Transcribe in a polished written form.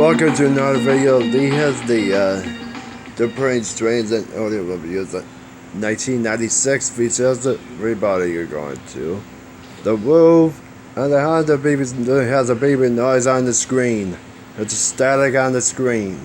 welcome to another video. Lee has the Prince Trains and audio reviews the 1996 VHS. Everybody you're going to. The roof and the Honda baby has a baby noise on the screen. It's static on the screen.